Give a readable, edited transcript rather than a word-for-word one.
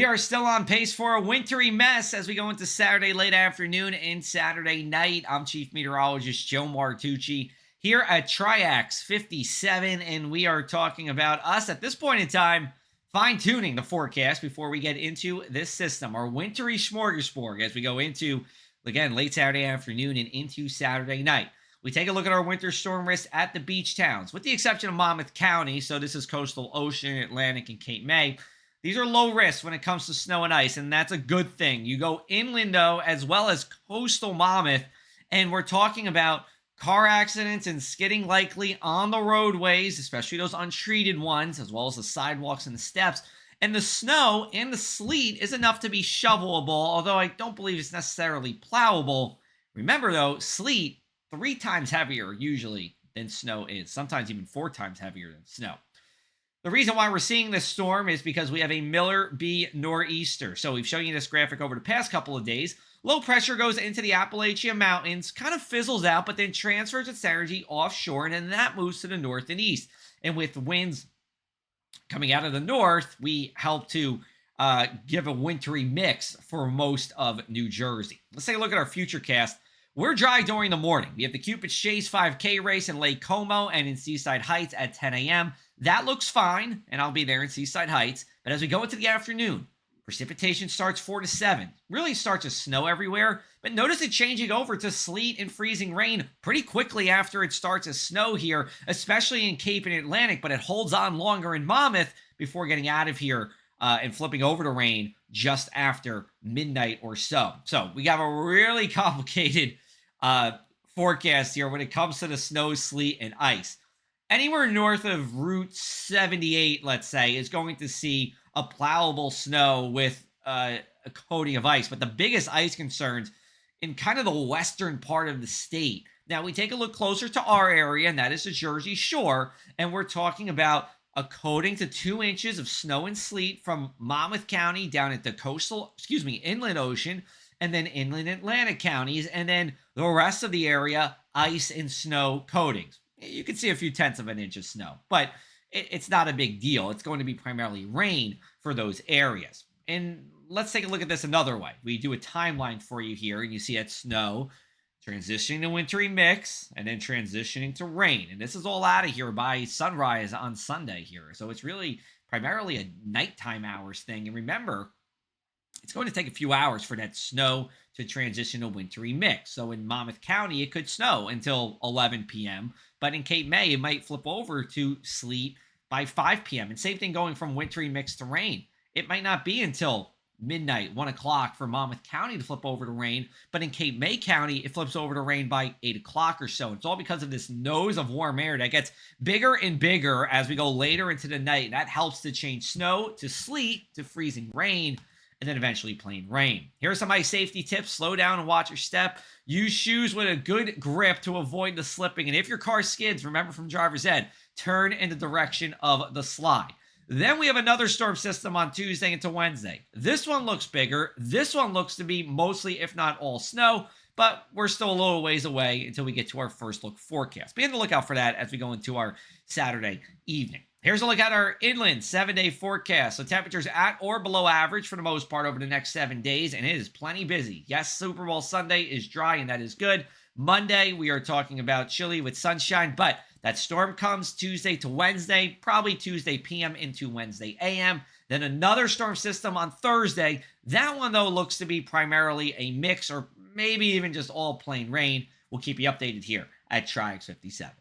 We are still on pace for a wintry mess as we go into Saturday late afternoon and Saturday night. I'm Chief Meteorologist Joe Martucci here at Triax 57, and we are talking about us at this point in time fine-tuning the forecast before we get into this system, our wintry smorgasbord, as we go into, again, late Saturday afternoon and into Saturday night. We take a look at our winter storm risk at the beach towns, with the exception of Monmouth County. So this is coastal Ocean, Atlantic, and Cape May. These are low risk when it comes to snow and ice, and that's a good thing. You go inland, though, as well as coastal Monmouth, and we're talking about car accidents and skidding likely on the roadways, especially those untreated ones, as well as the sidewalks and the steps. And the snow and the sleet is enough to be shovelable, although I don't believe it's necessarily plowable. Remember, though, sleet, 3 times heavier usually than snow is, sometimes even 4 times heavier than snow. The reason why we're seeing this storm is because we have a Miller B nor'easter. So we've shown you this graphic over the past couple of days. Low pressure goes into the Appalachian Mountains, kind of fizzles out, but then transfers its energy offshore, and then that moves to the north and east. And with winds coming out of the north, we help to give a wintry mix for most of New Jersey. Let's take a look at our future cast. We're dry during the morning. We have the Cupid's Chase 5K race in Lake Como and in Seaside Heights at 10 a.m. That looks fine, and I'll be there in Seaside Heights. But as we go into the afternoon, precipitation starts 4 to 7. Really starts to snow everywhere, but notice it changing over to sleet and freezing rain pretty quickly after it starts to snow here, especially in Cape and Atlantic, but it holds on longer in Monmouth before getting out of here and flipping over to rain just after midnight or so. So we have a really complicated forecast here when it comes to the snow, sleet, and ice. Anywhere north of Route 78, let's say, is going to see a plowable snow with a coating of ice. But the biggest ice concerns in kind of the western part of the state. Now, we take a look closer to our area, and that is the Jersey Shore, and we're talking about a coating to 2 inches of snow and sleet from Monmouth County down into inland Ocean, and then inland Atlantic counties, and then the rest of the area, ice and snow coatings. You can see a few tenths of an inch of snow, but it's not a big deal. It's going to be primarily rain for those areas. And let's take a look at this another way. We do a timeline for you here, and you see that snow transitioning to wintry mix and then transitioning to rain. And this is all out of here by sunrise on Sunday here. So it's really primarily a nighttime hours thing. And remember, it's going to take a few hours for that snow to transition to wintry mix. So in Monmouth County, it could snow until 11 p.m., but in Cape May, it might flip over to sleet by 5 p.m. And same thing going from wintry mix to rain. It might not be until midnight, 1 o'clock for Monmouth County to flip over to rain, but in Cape May County, it flips over to rain by 8 o'clock or so. It's all because of this nose of warm air that gets bigger and bigger as we go later into the night. That helps to change snow to sleet to freezing rain, and then eventually plain rain. Here are some ice safety tips. Slow down and watch your step. Use shoes with a good grip to avoid the slipping. And if your car skids, remember from driver's ed, turn in the direction of the slide. Then we have another storm system on Tuesday into Wednesday. This one looks bigger. This one looks to be mostly, if not all, snow, but we're still a little ways away until we get to our first look forecast. Be on the lookout for that as we go into our Saturday evening. Here's a look at our inland 7-day forecast. So temperatures at or below average for the most part over the next 7 days, and it is plenty busy. Yes, Super Bowl Sunday is dry, and that is good. Monday, we are talking about chilly with sunshine, but that storm comes Tuesday to Wednesday, probably Tuesday p.m. into Wednesday a.m. Then another storm system on Thursday. That one, though, looks to be primarily a mix or maybe even just all plain rain. We'll keep you updated here at Triax 57.